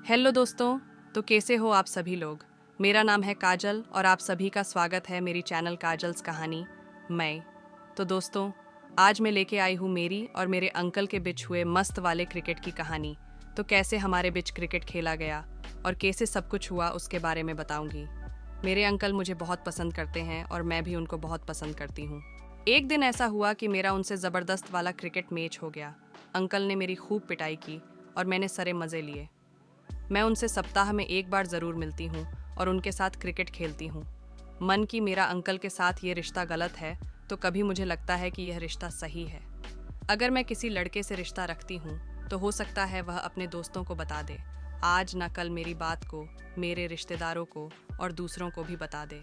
Hello दोस्तों। तो कैसे हो आप सभी लोग। मेरा नाम है काजल और आप सभी का स्वागत है मेरी चैनल काजल्स कहानी मैं। तो दोस्तों, आज मैं लेके आई हूँ मेरी और मेरे अंकल के बीच हुए मस्त वाले क्रिकेट की कहानी। तो कैसे हमारे बीच क्रिकेट खेला गया और कैसे सब कुछ हुआ उसके बारे में बताऊंगी। मेरे अंकल मुझे बहुत पसंद करते हैं और मैं भी उनको बहुत पसंद करती हूँ। एक दिन ऐसा हुआ कि मेरा उनसे ज़बरदस्त वाला क्रिकेट मैच हो गया। अंकल ने मेरी खूब पिटाई की और मैंने सारे मज़े लिए। मैं उनसे सप्ताह में एक बार ज़रूर मिलती हूँ और उनके साथ क्रिकेट खेलती हूँ। मन की मेरा अंकल के साथ ये रिश्ता गलत है, तो कभी मुझे लगता है कि यह रिश्ता सही है। अगर मैं किसी लड़के से रिश्ता रखती हूँ तो हो सकता है वह अपने दोस्तों को बता दे, आज ना कल मेरी बात को मेरे रिश्तेदारों को और दूसरों को भी बता दे।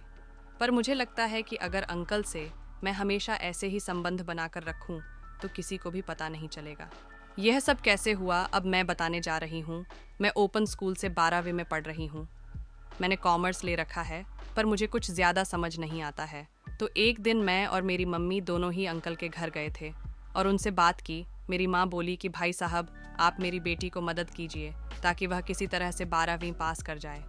पर मुझे लगता है कि अगर अंकल से मैं हमेशा ऐसे ही संबंध बनाकर रखूं तो किसी को भी पता नहीं चलेगा। यह सब कैसे हुआ अब मैं बताने जा रही हूँ। मैं ओपन स्कूल से 12वीं में पढ़ रही हूँ। मैंने कॉमर्स ले रखा है, पर मुझे कुछ ज़्यादा समझ नहीं आता है। तो एक दिन मैं और मेरी मम्मी दोनों ही अंकल के घर गए थे और उनसे बात की। मेरी माँ बोली कि भाई साहब, आप मेरी बेटी को मदद कीजिए ताकि वह किसी तरह से 12वीं पास कर जाए।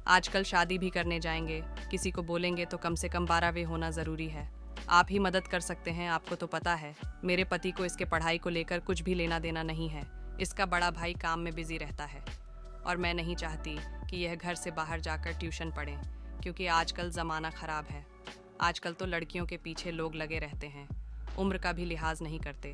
आजकल शादी भी करने जाएंगे, किसी को बोलेंगे तो कम से कम 12वीं होना ज़रूरी है। आप ही मदद कर सकते हैं। आपको तो पता है मेरे पति को इसके पढ़ाई को लेकर कुछ भी लेना देना नहीं है। इसका बड़ा भाई काम में बिजी रहता है और मैं नहीं चाहती कि यह घर से बाहर जाकर ट्यूशन पढ़ें, क्योंकि आजकल ज़माना ख़राब है। आजकल तो लड़कियों के पीछे लोग लगे रहते हैं, उम्र का भी लिहाज नहीं करते।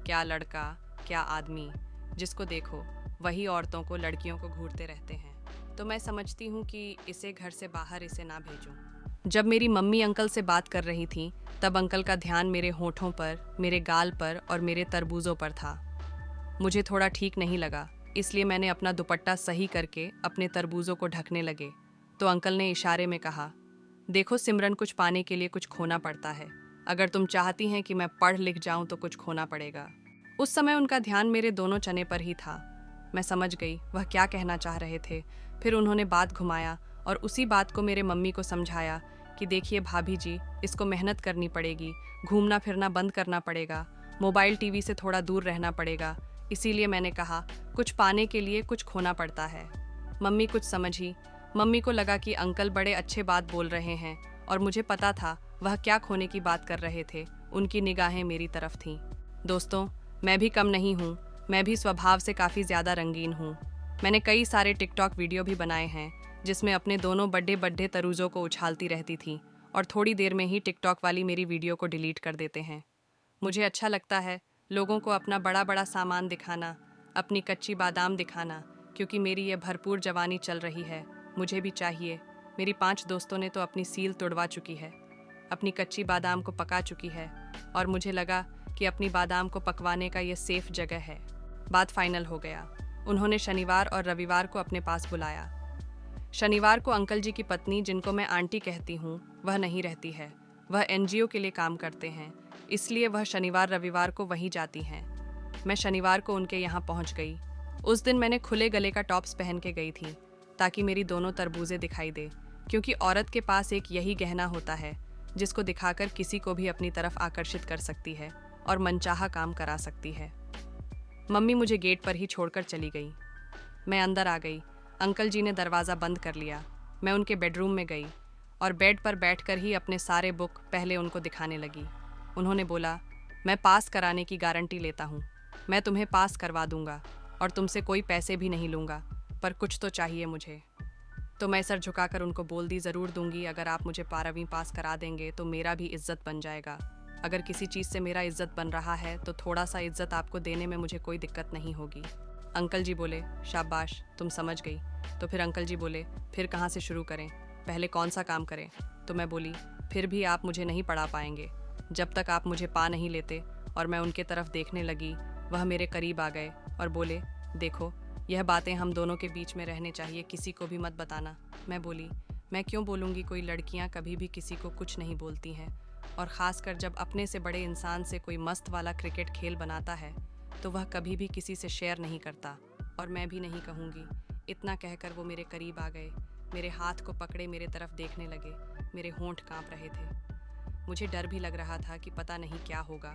क्या लड़का क्या आदमी, जिसको देखो वही औरतों को लड़कियों को घूरते रहते हैं। तो मैं समझती हूँ कि इसे घर से बाहर इसे ना भेजूं। जब मेरी मम्मी अंकल से बात कर रही थी तब अंकल का ध्यान मेरे होठों पर, मेरे गाल पर और मेरे तरबूजों पर था। मुझे थोड़ा ठीक नहीं लगा, इसलिए मैंने अपना दुपट्टा सही करके अपने तरबूजों को ढकने लगे। तो अंकल ने इशारे में कहा, देखो सिमरन, कुछ पाने के लिए कुछ खोना पड़ता है। अगर तुम चाहती हैं कि मैं पढ़ लिख जाऊं तो कुछ खोना पड़ेगा। उस समय उनका ध्यान मेरे दोनों चने पर ही था। मैं समझ गई वह क्या कहना चाह रहे थे। फिर उन्होंने बात घुमाया और उसी बात को मेरे मम्मी को समझाया कि देखिए भाभी जी, इसको मेहनत करनी पड़ेगी, घूमना फिरना बंद करना पड़ेगा, मोबाइल टीवी से थोड़ा दूर रहना पड़ेगा। इसीलिए मैंने कहा कुछ पाने के लिए कुछ खोना पड़ता है। मम्मी कुछ समझी। मम्मी को लगा कि अंकल बड़े अच्छे बात बोल रहे हैं और मुझे पता था वह क्या खोने की बात कर रहे थे। उनकी निगाहें मेरी तरफ थीं। दोस्तों, मैं भी कम नहीं हूँ। मैं भी स्वभाव से काफ़ी ज़्यादा रंगीन हूँ। मैंने कई सारे टिकटॉक वीडियो भी बनाए हैं जिसमें अपने दोनों बड्डे बड्डे तरबूजों को उछालती रहती थी और थोड़ी देर में ही टिकटॉक वाली मेरी वीडियो को डिलीट कर देते हैं। मुझे अच्छा लगता है लोगों को अपना बड़ा बड़ा सामान दिखाना, अपनी कच्ची बादाम दिखाना, क्योंकि मेरी ये भरपूर जवानी चल रही है। मुझे भी चाहिए। मेरी 5 दोस्तों ने तो अपनी सील तोड़वा चुकी है, अपनी कच्ची बादाम को पका चुकी है और मुझे लगा कि अपनी बादाम को पकवाने का ये सेफ जगह है। बात फाइनल हो गया। उन्होंने शनिवार और रविवार को अपने पास बुलाया। शनिवार को अंकल जी की पत्नी, जिनको मैं आंटी कहती हूँ, वह नहीं रहती है। वह एनजीओ के लिए काम करते हैं, इसलिए वह शनिवार रविवार को वहीं जाती हैं। मैं शनिवार को उनके यहाँ पहुँच गई। उस दिन मैंने खुले गले का टॉप्स पहन के गई थी ताकि मेरी दोनों तरबूजें दिखाई दे, क्योंकि औरत के पास एक यही गहना होता है जिसको दिखाकर किसी को भी अपनी तरफ आकर्षित कर सकती है और मनचाहा काम करा सकती है। मम्मी मुझे गेट पर ही छोड़कर चली गई। मैं अंदर आ गई। अंकल जी ने दरवाज़ा बंद कर लिया। मैं उनके बेडरूम में गई और बेड पर बैठकर ही अपने सारे बुक पहले उनको दिखाने लगी। उन्होंने बोला, मैं पास कराने की गारंटी लेता हूँ। मैं तुम्हें पास करवा दूंगा और तुमसे कोई पैसे भी नहीं लूँगा, पर कुछ तो चाहिए मुझे। तो मैं सर झुकाकर उनको बोल दी, ज़रूर दूंगी। अगर आप मुझे 12वीं पास करा देंगे तो मेरा भी इज्जत बन जाएगा। अगर किसी चीज़ से मेरा इज्जत बन रहा है तो थोड़ा सा इज्जत आपको देने में मुझे कोई दिक्कत नहीं होगी। अंकल जी बोले, शाबाश, तुम समझ गई। तो फिर अंकल जी बोले, फिर कहाँ से शुरू करें, पहले कौन सा काम करें। तो मैं बोली, फिर भी आप मुझे नहीं पढ़ा पाएंगे जब तक आप मुझे पा नहीं लेते। और मैं उनके तरफ देखने लगी। वह मेरे करीब आ गए और बोले, देखो, यह बातें हम दोनों के बीच में रहने चाहिए, किसी को भी मत बताना। मैं बोली, मैं क्यों बोलूँगी, कोई लड़कियाँ कभी भी किसी को कुछ नहीं बोलती हैं, और ख़ासकर जब अपने से बड़े इंसान से कोई मस्त वाला क्रिकेट खेल बनाता है तो वह कभी भी किसी से शेयर नहीं करता, और मैं भी नहीं कहूँगी। इतना कहकर वो मेरे करीब आ गए, मेरे हाथ को पकड़े मेरे तरफ देखने लगे। मेरे होंठ काँप रहे थे। मुझे डर भी लग रहा था कि पता नहीं क्या होगा,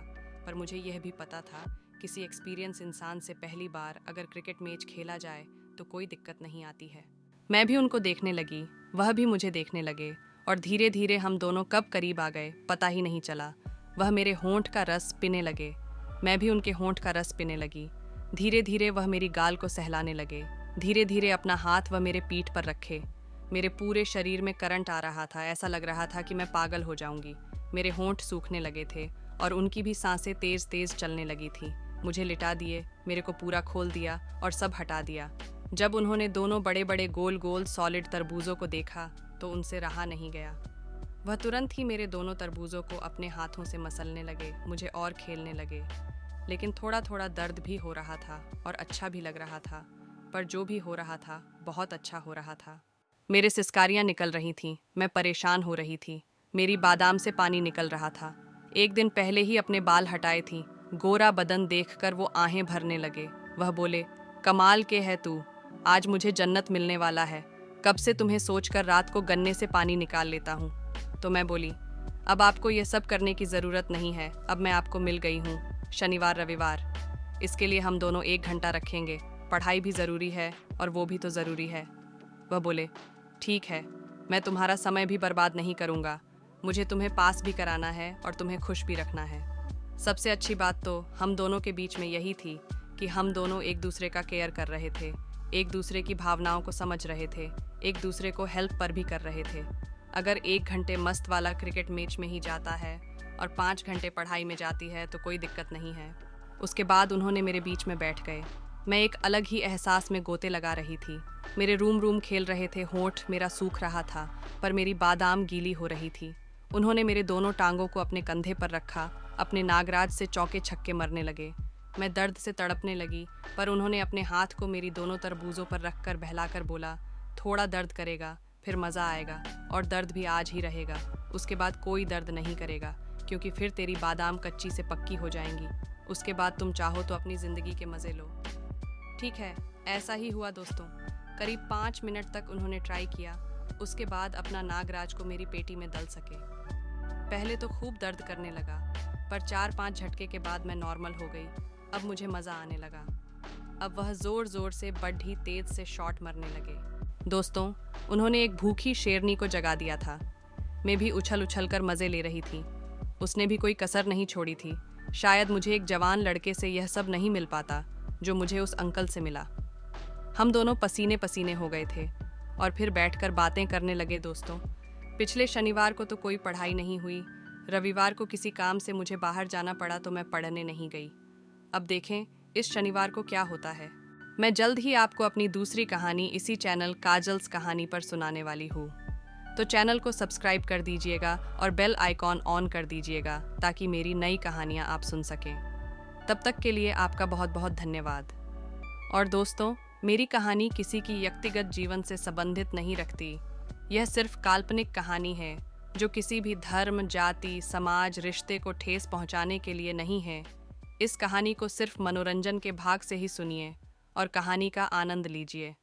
पर मुझे यह भी पता था किसी एक्सपीरियंस इंसान से पहली बार अगर क्रिकेट मैच खेला जाए तो कोई दिक्कत नहीं आती है। मैं भी उनको देखने लगी, वह भी मुझे देखने लगे और धीरे धीरे हम दोनों कब करीब आ गए पता ही नहीं चला। वह मेरे होंठ का रस पीने लगे, मैं भी उनके होंठ का रस पीने लगी। धीरे धीरे वह मेरी गाल को सहलाने लगे, धीरे धीरे अपना हाथ वह मेरे पीठ पर रखे। मेरे पूरे शरीर में करंट आ रहा था, ऐसा लग रहा था कि मैं पागल हो जाऊंगी। मेरे होंठ सूखने लगे थे और उनकी भी सांसें तेज तेज चलने लगी थी। मुझे लिटा दिए, मेरे को पूरा खोल दिया और सब हटा दिया। जब उन्होंने दोनों बड़े बड़े गोल गोल सॉलिड तरबूजों को देखा तो उनसे रहा नहीं गया। वह तुरंत ही मेरे दोनों तरबूजों को अपने हाथों से मसलने लगे, मुझे और खेलने लगे। लेकिन थोड़ा थोड़ा दर्द भी हो रहा था और अच्छा भी लग रहा था, पर जो भी हो रहा था बहुत अच्छा हो रहा था। मेरे सिसकारियाँ निकल रही थीं, मैं परेशान हो रही थी, मेरी बादाम से पानी निकल रहा था। एक दिन पहले ही अपने बाल हटाए थी, गोरा बदन देखकर वो आहें भरने लगे। वह बोले, कमाल के है तू, आज मुझे जन्नत मिलने वाला है। कब से तुम्हें सोचकर रात को गन्ने से पानी निकाल लेता हूँ। तो मैं बोली, अब आपको ये सब करने की ज़रूरत नहीं है, अब मैं आपको मिल गई हूँ, शनिवार रविवार। इसके लिए हम दोनों 1 घंटा रखेंगे, पढ़ाई भी ज़रूरी है और वो भी तो ज़रूरी है। वह बोले, ठीक है, मैं तुम्हारा समय भी बर्बाद नहीं करूँगा, मुझे तुम्हें पास भी कराना है और तुम्हें खुश भी रखना है। सबसे अच्छी बात तो हम दोनों के बीच में यही थी कि हम दोनों एक दूसरे का केयर कर रहे थे, एक दूसरे की भावनाओं को समझ रहे थे, एक दूसरे को हेल्प पर भी कर रहे थे। अगर 1 घंटे मस्त वाला क्रिकेट मैच में ही जाता है और 5 घंटे पढ़ाई में जाती है तो कोई दिक्कत नहीं है। उसके बाद उन्होंने मेरे बीच में बैठ गए। मैं एक अलग ही एहसास में गोते लगा रही थी। मेरे रूम खेल रहे थे, होंठ मेरा सूख रहा था पर मेरी बादाम गीली हो रही थी। उन्होंने मेरे दोनों टांगों को अपने कंधे पर रखा, अपने नागराज से चौके छक्के मरने लगे। मैं दर्द से तड़पने लगी पर उन्होंने अपने हाथ को मेरी दोनों तरबूजों पर रखकर बहलाकर बोला, थोड़ा दर्द करेगा फिर मज़ा आएगा और दर्द भी आज ही रहेगा, उसके बाद कोई दर्द नहीं करेगा क्योंकि फिर तेरी बादाम कच्ची से पक्की हो जाएंगी। उसके बाद तुम चाहो तो अपनी ज़िंदगी के मज़े लो। ठीक है, ऐसा ही हुआ दोस्तों। करीब 5 मिनट तक उन्होंने ट्राई किया, उसके बाद अपना नागराज को मेरी पेटी में दल सके। पहले तो खूब दर्द करने लगा पर 4-5 झटके के बाद मैं नॉर्मल हो गई। अब मुझे मज़ा आने लगा। अब वह ज़ोर ज़ोर से बड़ी तेज से शॉट मरने लगे। दोस्तों, उन्होंने एक भूखी शेरनी को जगा दिया था। मैं भी उछल उछल कर मज़े ले रही थी, उसने भी कोई कसर नहीं छोड़ी थी। शायद मुझे एक जवान लड़के से यह सब नहीं मिल पाता जो मुझे उस अंकल से मिला। हम दोनों पसीने पसीने हो गए थे और फिर बैठकर बातें करने लगे। दोस्तों, पिछले शनिवार को तो कोई पढ़ाई नहीं हुई, रविवार को किसी काम से मुझे बाहर जाना पड़ा तो मैं पढ़ने नहीं गई। अब देखें इस शनिवार को क्या होता है। मैं जल्द ही आपको अपनी दूसरी कहानी इसी चैनल काजल्स कहानी पर सुनाने वाली हूँ, तो चैनल को सब्सक्राइब कर दीजिएगा और बेल आइकॉन ऑन कर दीजिएगा ताकि मेरी नई कहानियाँ आप सुन सकें। तब तक के लिए आपका बहुत बहुत धन्यवाद। और दोस्तों, मेरी कहानी किसी की व्यक्तिगत जीवन से संबंधित नहीं रखती। यह सिर्फ काल्पनिक कहानी है जो किसी भी धर्म, जाति, समाज, रिश्ते को ठेस पहुंचाने के लिए नहीं है। इस कहानी को सिर्फ मनोरंजन के भाग से ही सुनिए और कहानी का आनंद लीजिए।